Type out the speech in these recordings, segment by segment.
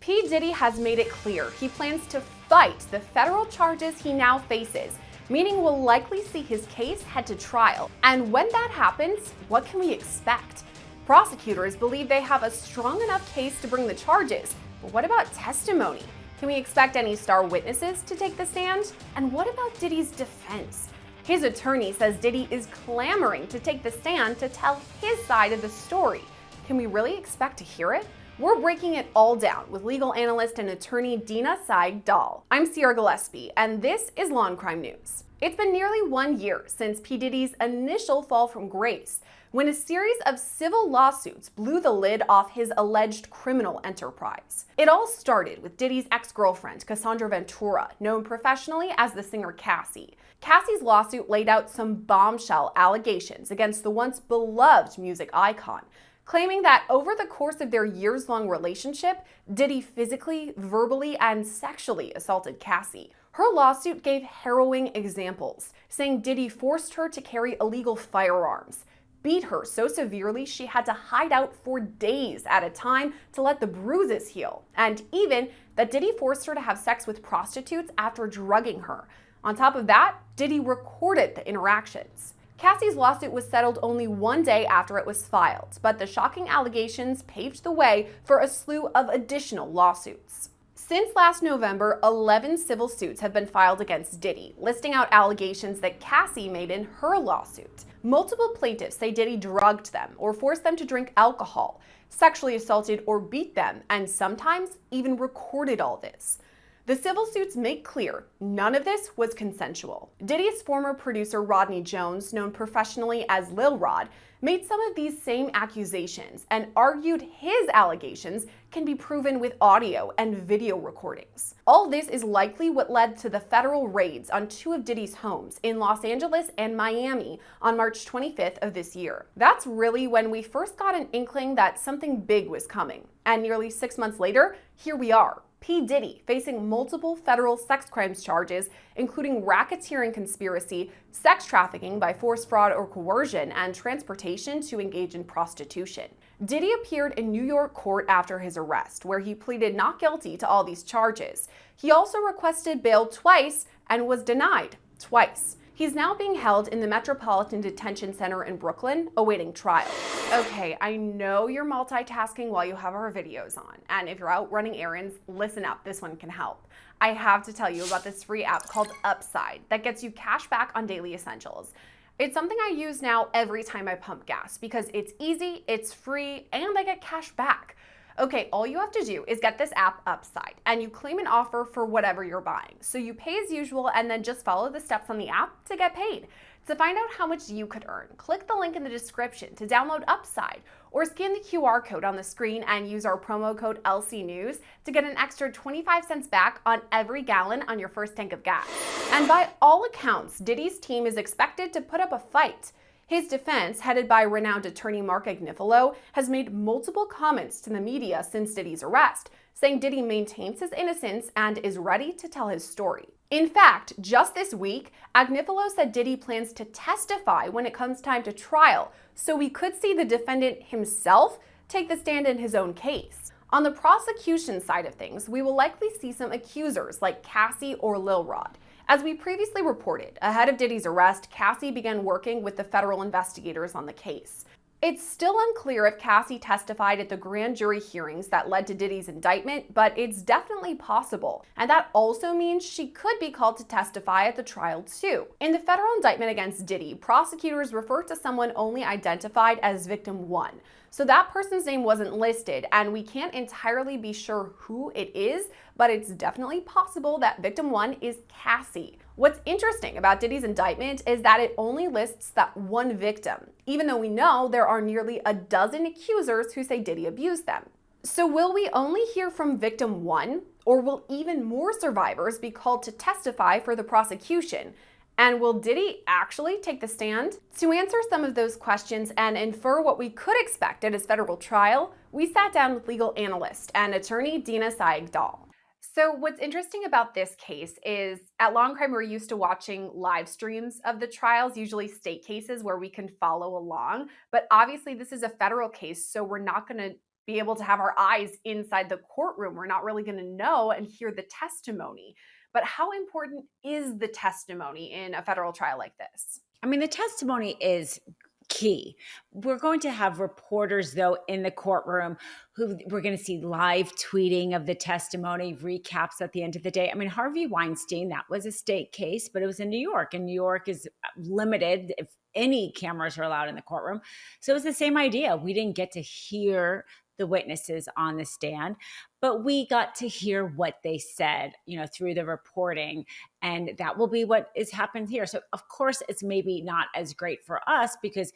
P. Diddy has made it clear he plans to fight the federal charges he now faces, meaning we'll likely see his case head to trial. And when that happens, what can we expect? Prosecutors believe they have a strong enough case to bring the charges, but what about testimony? Can we expect any star witnesses to take the stand? And what about Diddy's defense? His attorney says Diddy is clamoring to take the stand to tell his side of the story. Can we really expect to hear it? We're breaking it all down with legal analyst and attorney Dina Saig-Dahl. I'm Gillespie, and this is Law&Crime News. It's been nearly 1 year since P. Diddy's initial fall from grace, when a series of civil lawsuits blew the lid off his alleged criminal enterprise. It all started with Diddy's ex-girlfriend, Cassandra Ventura, known professionally as the singer Cassie. Cassie's lawsuit laid out some bombshell allegations against the once beloved music icon, claiming that over the course of their years-long relationship, Diddy physically, verbally, and sexually assaulted Cassie. Her lawsuit gave harrowing examples, saying Diddy forced her to carry illegal firearms, beat her so severely she had to hide out for days at a time to let the bruises heal, and even that Diddy forced her to have sex with prostitutes after drugging her. On top of that, Diddy recorded the interactions. Cassie's lawsuit was settled only 1 day after it was filed, but the shocking allegations paved the way for a slew of additional lawsuits. Since last November, 11 civil suits have been filed against Diddy, listing out allegations that Cassie made in her lawsuit. Multiple plaintiffs say Diddy drugged them or forced them to drink alcohol, sexually assaulted or beat them, and sometimes even recorded all this. The civil suits make clear none of this was consensual. Diddy's former producer Rodney Jones, known professionally as Lil Rod, made some of these same accusations and argued his allegations can be proven with audio and video recordings. All this is likely what led to the federal raids on 2 of Diddy's homes in Los Angeles and Miami on March 25th of this year. That's really when we first got an inkling that something big was coming. And nearly 6 months later, here we are. P. Diddy facing multiple federal sex crimes charges, including racketeering conspiracy, sex trafficking by force, fraud, or coercion, and transportation to engage in prostitution. Diddy appeared in New York court after his arrest, where he pleaded not guilty to all these charges. He also requested bail twice and was denied twice. He's now being held in the Metropolitan Detention Center in Brooklyn, awaiting trial. Okay, I know you're multitasking while you have our videos on, and if you're out running errands, listen up, this one can help. I have to tell you about this free app called Upside that gets you cash back on daily essentials. It's something I use now every time I pump gas because it's easy, it's free, and I get cash back. Okay, all you have to do is get this app Upside, and you claim an offer for whatever you're buying. So you pay as usual and then just follow the steps on the app to get paid. To find out how much you could earn, click the link in the description to download Upside, or scan the QR code on the screen and use our promo code LCNews to get an extra 25 cents back on every gallon on your first tank of gas. And by all accounts, Diddy's team is expected to put up a fight. His defense, headed by renowned attorney Mark Agnifilo, has made multiple comments to the media since Diddy's arrest, saying Diddy maintains his innocence and is ready to tell his story. In fact, just this week, Agnifilo said Diddy plans to testify when it comes time to trial, so we could see the defendant himself take the stand in his own case. On the prosecution side of things, we will likely see some accusers like Cassie or Lil Rod. As we previously reported, ahead of Diddy's arrest, Cassie began working with the federal investigators on the case. It's still unclear if Cassie testified at the grand jury hearings that led to Diddy's indictment, but it's definitely possible. And that also means she could be called to testify at the trial too. In the federal indictment against Diddy, prosecutors refer to someone only identified as victim 1. So that person's name wasn't listed, and we can't entirely be sure who it is, but it's definitely possible that victim 1 is Cassie. What's interesting about Diddy's indictment is that it only lists that one victim, even though we know there are nearly a dozen accusers who say Diddy abused them. So will we only hear from victim 1, or will even more survivors be called to testify for the prosecution? And will Diddy actually take the stand? To answer some of those questions and infer what we could expect at his federal trial, we sat down with legal analyst and attorney Dina Saig-Dahl. So what's interesting about this case is at Law&Crime, we're used to watching live streams of the trials, usually state cases where we can follow along. But obviously this is a federal case, so we're not going to be able to have our eyes inside the courtroom. We're not really going to know and hear the testimony. But how important is the testimony in a federal trial like this? I mean, the testimony is key. We're going to have reporters, though, in the courtroom who we're going to see live tweeting of the testimony, recaps at the end of the day. I mean, Harvey Weinstein, that was a state case, but it was in New York, and New York is limited if any cameras are allowed in the courtroom. So it was the same idea. We didn't get to hear the witnesses on the stand, but we got to hear what they said, through the reporting. And that will be what is happened here. So of course it's maybe not as great for us because,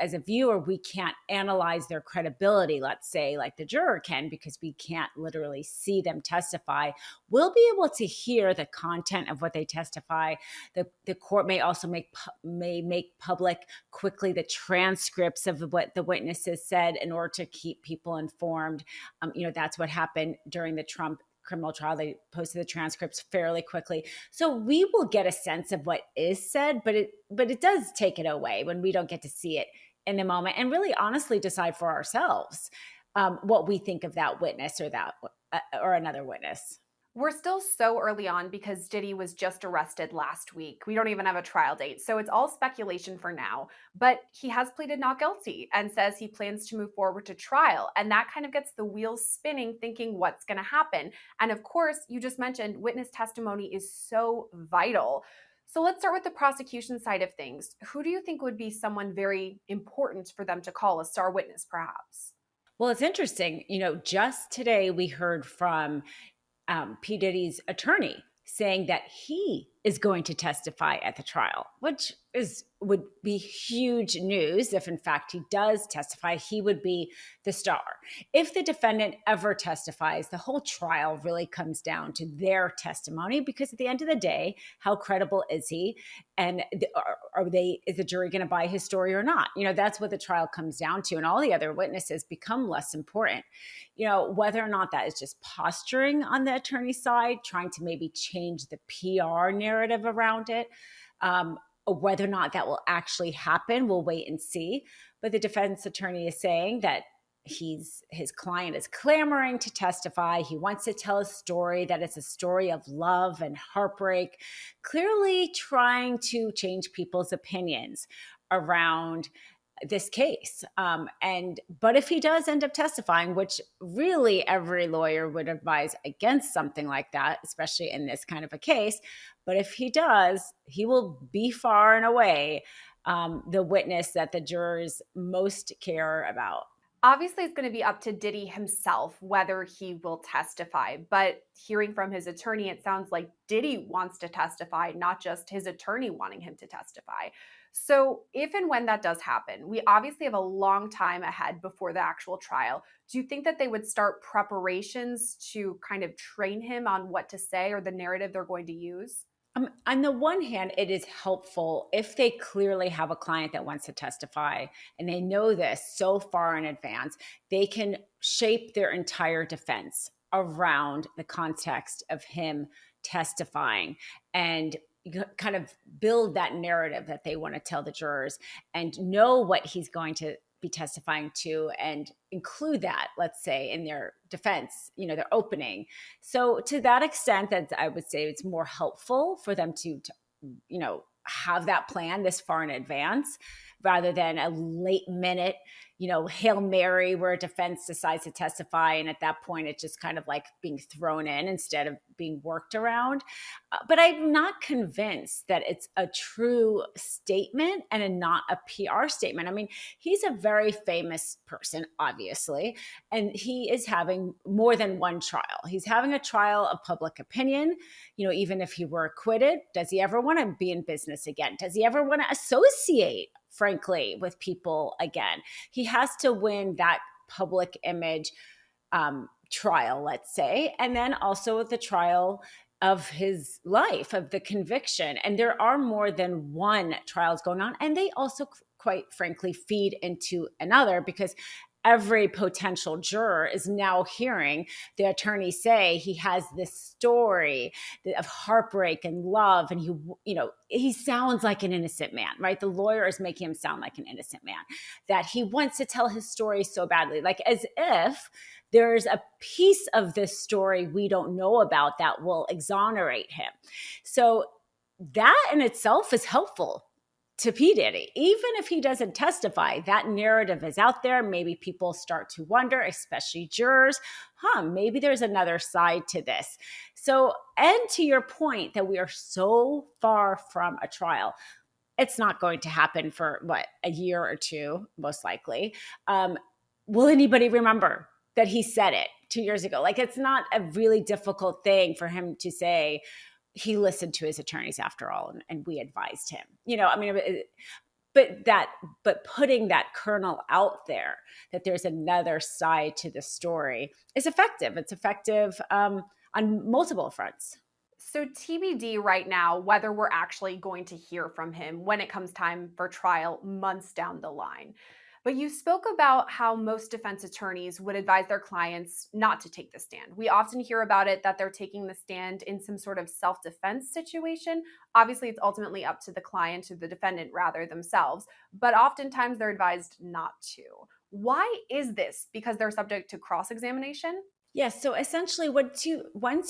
as a viewer, we can't analyze their credibility, let's say, like the juror can, because we can't literally see them testify. We'll be able to hear the content of what they testify. The court may also make public quickly the transcripts of what the witnesses said in order to keep people informed. That's what happened during the Trump criminal trial. They posted the transcripts fairly quickly. So we will get a sense of what is said, but it does take it away when we don't get to see it in the moment and really honestly decide for ourselves what we think of that witness or another witness. We're still so early on because Diddy was just arrested last week. We don't even have a trial date, so it's all speculation for now. But he has pleaded not guilty and says he plans to move forward to trial. And that kind of gets the wheels spinning, thinking what's going to happen. And of course, you just mentioned witness testimony is so vital. So let's start with the prosecution side of things. Who do you think would be someone very important for them to call a star witness, perhaps? Well, it's interesting. Just today we heard from P. Diddy's attorney saying that he is going to testify at the trial, which would be huge news. If in fact he does testify, he would be the star. If the defendant ever testifies, the whole trial really comes down to their testimony, because at the end of the day, how credible is he? And is the jury going to buy his story or not? That's what the trial comes down to. And all the other witnesses become less important. Whether or not that is just posturing on the attorney's side, trying to maybe change the PR narrative around it, or whether or not that will actually happen, we'll wait and see. But the defense attorney is saying that his client is clamoring to testify. He wants to tell a story that is a story of love and heartbreak, clearly trying to change people's opinions around this case. But if he does end up testifying, which really every lawyer would advise against something like that, especially in this kind of a case. But if he does, he will be far and away the witness that the jurors most care about. Obviously, it's going to be up to Diddy himself whether he will testify. But hearing from his attorney, it sounds like Diddy wants to testify, not just his attorney wanting him to testify. So if and when that does happen, we obviously have a long time ahead before the actual trial. Do you think that they would start preparations to kind of train him on what to say or the narrative they're going to use? On the one hand, it is helpful if they clearly have a client that wants to testify and they know this so far in advance, they can shape their entire defense around the context of him testifying and kind of build that narrative that they want to tell the jurors and know what he's going to be testifying to and include that, let's say, in their defense, their opening. So to that extent, that I would say it's more helpful for them to have that plan this far in advance rather than a late minute, Hail Mary where a defense decides to testify. And at that point, it's just kind of like being thrown in instead of being worked around. But I'm not convinced that it's a true statement and not a PR statement. I mean, he's a very famous person, obviously, and he is having more than one trial. He's having a trial of public opinion. Even if he were acquitted, does he ever want to be in business again? Does he ever want to associate, frankly, with people again? He has to win that public image trial, let's say, and then also the trial of his life, of the conviction. And there are more than one trials going on. And they also, quite frankly, feed into another because every potential juror is now hearing the attorney say he has this story of heartbreak and love, and he sounds like an innocent man, right? The lawyer is making him sound like an innocent man, that he wants to tell his story so badly, like as if there's a piece of this story we don't know about that will exonerate him. So that in itself is helpful to P. Diddy. Even if he doesn't testify, that narrative is out there. Maybe people start to wonder, especially jurors, maybe there's another side to this. So, and to your point that we are so far from a trial, it's not going to happen for a year or two, most likely. Will anybody remember that he said it 2 years ago? Like, it's not a really difficult thing for him to say, he listened to his attorneys after all, and we advised him. But putting that kernel out there that there's another side to the story is effective. It's effective on multiple fronts. So TBD right now, whether we're actually going to hear from him when it comes time for trial months down the line. But you spoke about how most defense attorneys would advise their clients not to take the stand. We often hear about it that they're taking the stand in some sort of self-defense situation. Obviously, it's ultimately up to the client or the defendant rather themselves, but oftentimes they're advised not to. Why is this? Because they're subject to cross-examination? Yes. So essentially, once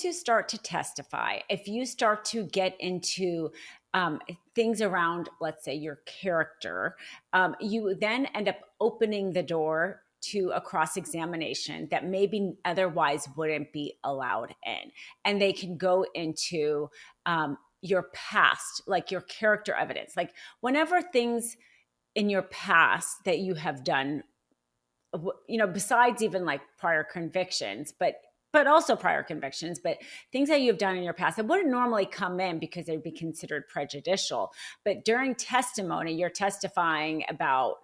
you start to testify, if you start to get into things around, let's say, your character, you then end up opening the door to a cross-examination that maybe otherwise wouldn't be allowed in. And they can go into your past, like your character evidence. Like whenever things in your past that you have done, besides even like prior convictions, but also prior convictions, but things that you've done in your past that wouldn't normally come in because they'd be considered prejudicial. But during testimony, you're testifying about,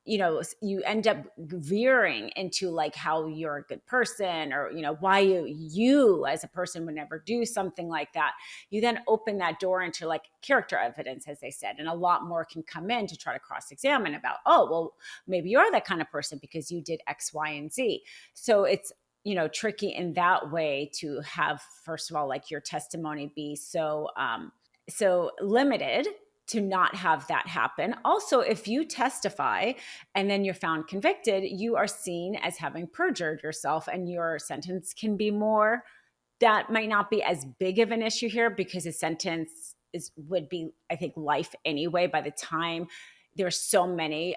you end up veering into like how you're a good person, or, why you as a person would never do something like that. You then open that door into like character evidence, as they said, and a lot more can come in to try to cross-examine about, oh, well, maybe you're that kind of person because you did X, Y, and Z. So it's, tricky in that way to have, first of all, like your testimony be so limited to not have that happen. Also, if you testify and then you're found convicted, you are seen as having perjured yourself, and your sentence can be more. That might not be as big of an issue here because a sentence would be, I think, life anyway by the time there's so many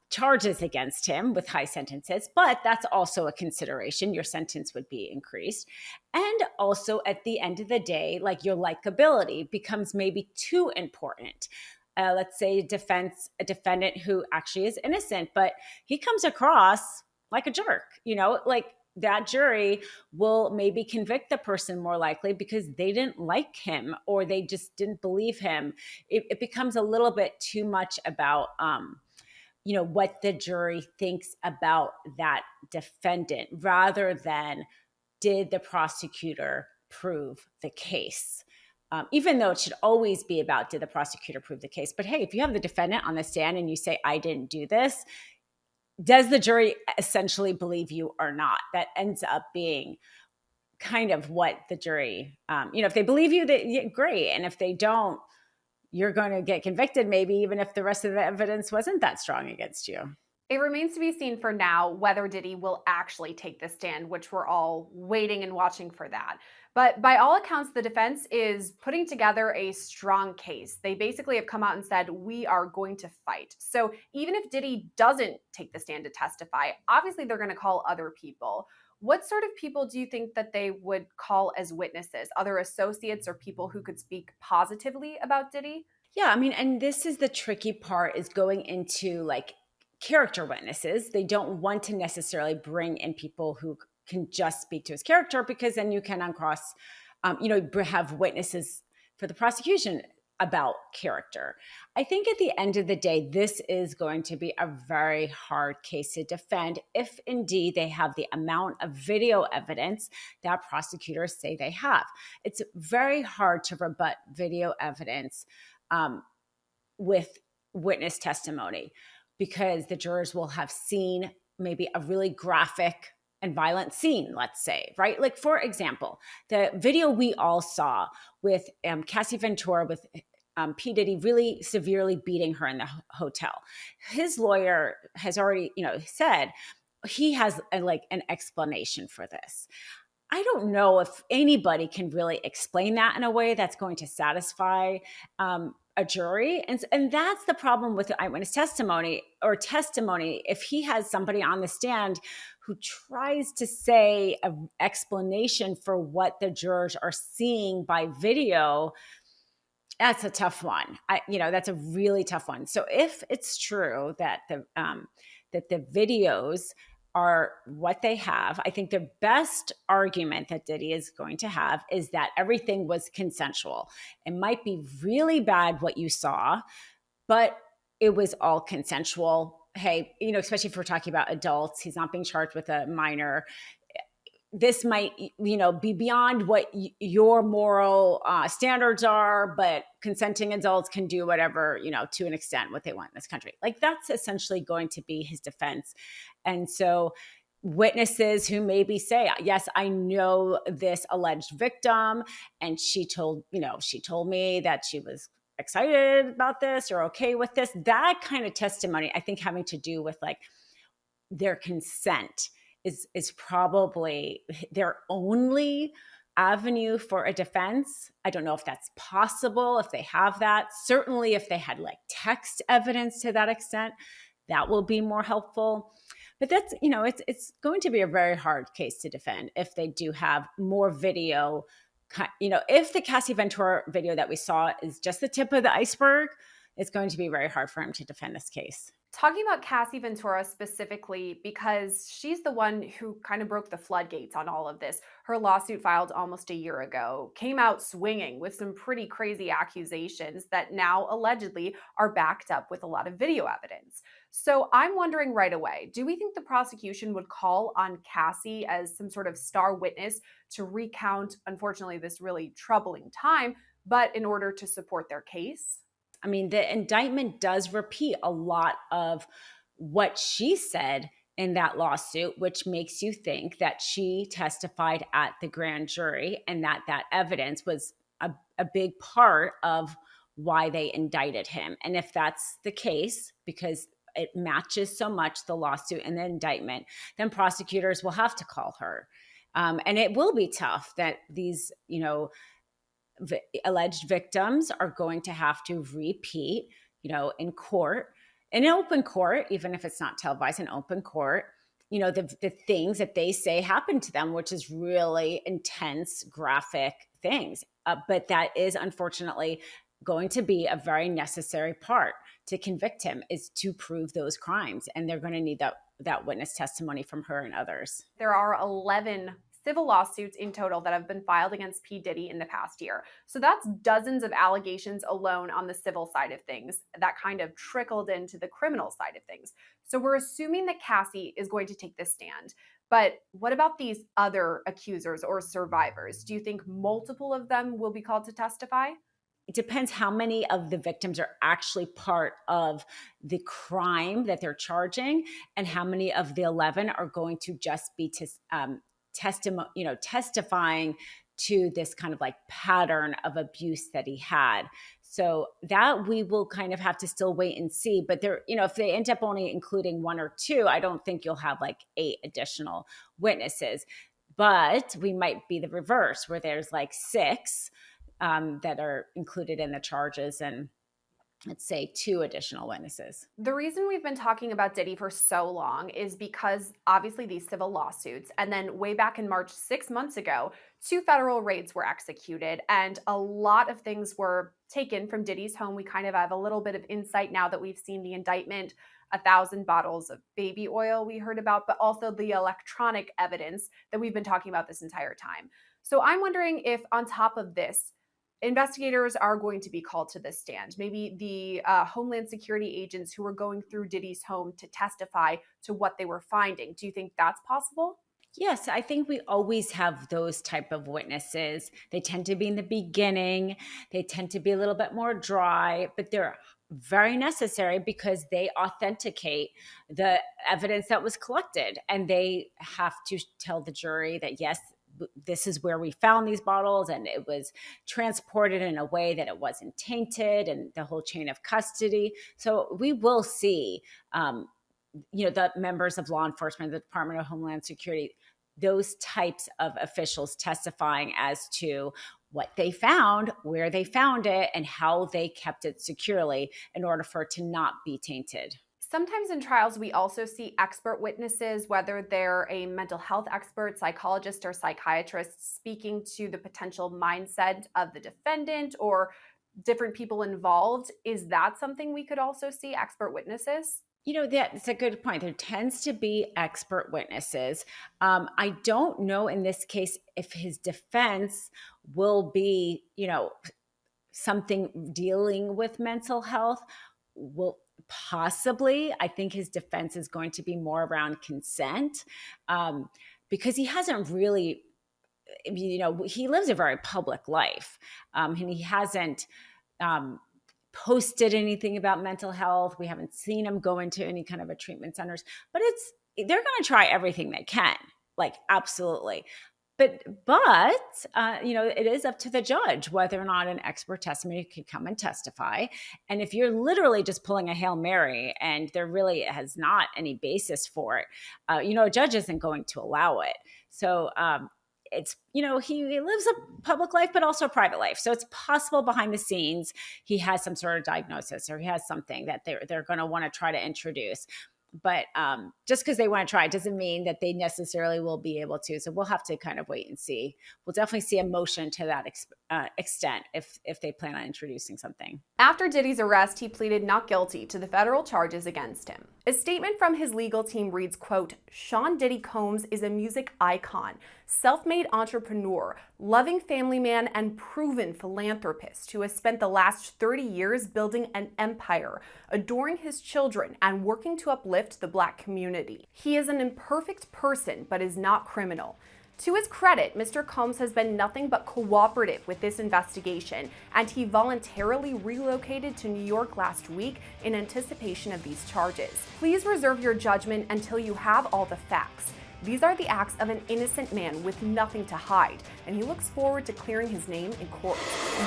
charges against him with high sentences, but that's also a consideration. Your sentence would be increased. And also at the end of the day, like your likability becomes maybe too important. Let's say a defendant who actually is innocent, but he comes across like a jerk, like that jury will maybe convict the person more likely because they didn't like him or they just didn't believe him. It becomes a little bit too much about, what the jury thinks about that defendant rather than did the prosecutor prove the case. Even though it should always be about did the prosecutor prove the case. But hey, if you have the defendant on the stand and you say, I didn't do this, does the jury essentially believe you or not? That ends up being kind of what the jury, if they believe you, great. And if they don't, you're going to get convicted, maybe even if the rest of the evidence wasn't that strong against you. It remains to be seen for now whether Diddy will actually take the stand, which we're all waiting and watching for that. But by all accounts, the defense is putting together a strong case. They basically have come out and said, we are going to fight. So even if Diddy doesn't take the stand to testify, obviously they're going to call other people. What sort of people do you think that they would call as witnesses? Other associates or people who could speak positively about Diddy? Yeah, I mean, and this is the tricky part, is going into like character witnesses. They don't want to necessarily bring in people who can just speak to his character, because then you can uncross, have witnesses for the prosecution about character. I think at the end of the day, this is going to be a very hard case to defend if indeed they have the amount of video evidence that prosecutors say they have. It's very hard to rebut video evidence with witness testimony. because the jurors will have seen maybe a really graphic and violent scene, let's say, right? Like, for example, the video we all saw with Cassie Ventura with P. Diddy really severely beating her in the hotel. His lawyer has already, said he has an explanation for this. I don't know if anybody can really explain that in a way that's going to satisfy a jury. And that's the problem with eyewitness testimony or testimony. If he has somebody on the stand who tries to say an explanation for what the jurors are seeing by video, that's a tough one. That's a really tough one. So if it's true that the videos are what they have, I think the best argument that Diddy is going to have is that everything was consensual. It might be really bad what you saw, but it was all consensual. Hey, especially if we're talking about adults, he's not being charged with a minor. This might, be beyond what your moral standards are, but consenting adults can do whatever, to an extent, what they want in this country. Like, that's essentially going to be his defense. And so witnesses who maybe say, yes, I know this alleged victim, and she told me that she was excited about this or okay with this, that kind of testimony, I think, having to do with like their consent is probably their only avenue for a defense. I don't know if that's possible, if they have that. Certainly if they had like text evidence to that extent, that will be more helpful. But that's, it's going to be a very hard case to defend if they do have more video. If the Cassie Ventura video that we saw is just the tip of the iceberg, it's going to be very hard for him to defend this case. Talking about Cassie Ventura specifically, because she's the one who kind of broke the floodgates on all of this. Her lawsuit filed almost a year ago came out swinging with some pretty crazy accusations that now allegedly are backed up with a lot of video evidence. So I'm wondering right away, do we think the prosecution would call on Cassie as some sort of star witness to recount, unfortunately, this really troubling time, but in order to support their case? I mean, the indictment does repeat a lot of what she said in that lawsuit, which makes you think that she testified at the grand jury and that evidence was a big part of why they indicted him. And if that's the case, because it matches so much the lawsuit and the indictment, then prosecutors will have to call her. And it will be tough that these, alleged victims are going to have to repeat, in court, in open court, even if it's not televised, in open court, the things that they say happened to them, which is really intense, graphic things. But that is unfortunately going to be a very necessary part to convict him, is to prove those crimes. And they're going to need that witness testimony from her and others. There are 11 civil lawsuits in total that have been filed against P. Diddy in the past year. So that's dozens of allegations alone on the civil side of things that kind of trickled into the criminal side of things. So we're assuming that Cassie is going to take this stand. But what about these other accusers or survivors? Do you think multiple of them will be called to testify? It depends how many of the victims are actually part of the crime that they're charging, and how many of the 11 are going to just be testifying to this kind of like pattern of abuse that he had. So that we will kind of have to still wait and see. But there, if they end up only including one or two, I don't think you'll have like 8 additional witnesses. But we might be the reverse, where there's like 6 that are included in the charges, and let's say 2 additional witnesses. The reason we've been talking about Diddy for so long is because obviously these civil lawsuits, and then way back in March, 6 months ago, 2 federal raids were executed and a lot of things were taken from Diddy's home. We kind of have a little bit of insight now that we've seen the indictment, 1,000 bottles of baby oil we heard about, but also the electronic evidence that we've been talking about this entire time. So I'm wondering if on top of this, investigators are going to be called to this stand. Maybe the Homeland Security agents who were going through Diddy's home to testify to what they were finding. Do you think that's possible? Yes, I think we always have those type of witnesses. They tend to be in the beginning. They tend to be a little bit more dry, but they're very necessary because they authenticate the evidence that was collected, and they have to tell the jury that, yes, this is where we found these bottles, and it was transported in a way that it wasn't tainted, and the whole chain of custody. So we will see, the members of law enforcement, the Department of Homeland Security, those types of officials testifying as to what they found, where they found it, and how they kept it securely in order for it to not be tainted. Sometimes in trials, we also see expert witnesses, whether they're a mental health expert, psychologist, or psychiatrist, speaking to the potential mindset of the defendant or different people involved. Is that something we could also see, expert witnesses? That's a good point. There tends to be expert witnesses. I don't know in this case if his defense will be, something dealing with mental health. Will possibly, I think his defense is going to be more around consent, because he hasn't really, he lives a very public life, and he hasn't posted anything about mental health. We haven't seen him go into any kind of a treatment centers, but they're going to try everything they can, like, absolutely. But it is up to the judge whether or not an expert testimony could come and testify. And if you're literally just pulling a Hail Mary and there really has not any basis for it, a judge isn't going to allow it. So it's, he lives a public life, but also a private life. So it's possible behind the scenes he has some sort of diagnosis, or he has something that they're going to want to try to introduce. But just because they want to try it doesn't mean that they necessarily will be able to. So we'll have to kind of wait and see. We'll definitely see a motion to that extent if they plan on introducing something. After Diddy's arrest, he pleaded not guilty to the federal charges against him. A statement from his legal team reads, quote, "Sean Diddy Combs is a music icon, self-made entrepreneur, loving family man, and proven philanthropist who has spent the last 30 years building an empire, adoring his children, and working to uplift the Black community. He is an imperfect person, but is not criminal." To his credit, Mr. Combs has been nothing but cooperative with this investigation, and he voluntarily relocated to New York last week in anticipation of these charges. Please reserve your judgment until you have all the facts. These are the acts of an innocent man with nothing to hide, and he looks forward to clearing his name in court.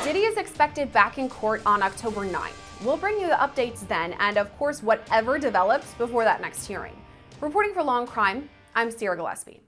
Diddy is expected back in court on October 9th. We'll bring you the updates then, and of course, whatever develops before that next hearing. Reporting for Law&Crime, I'm Gillespie.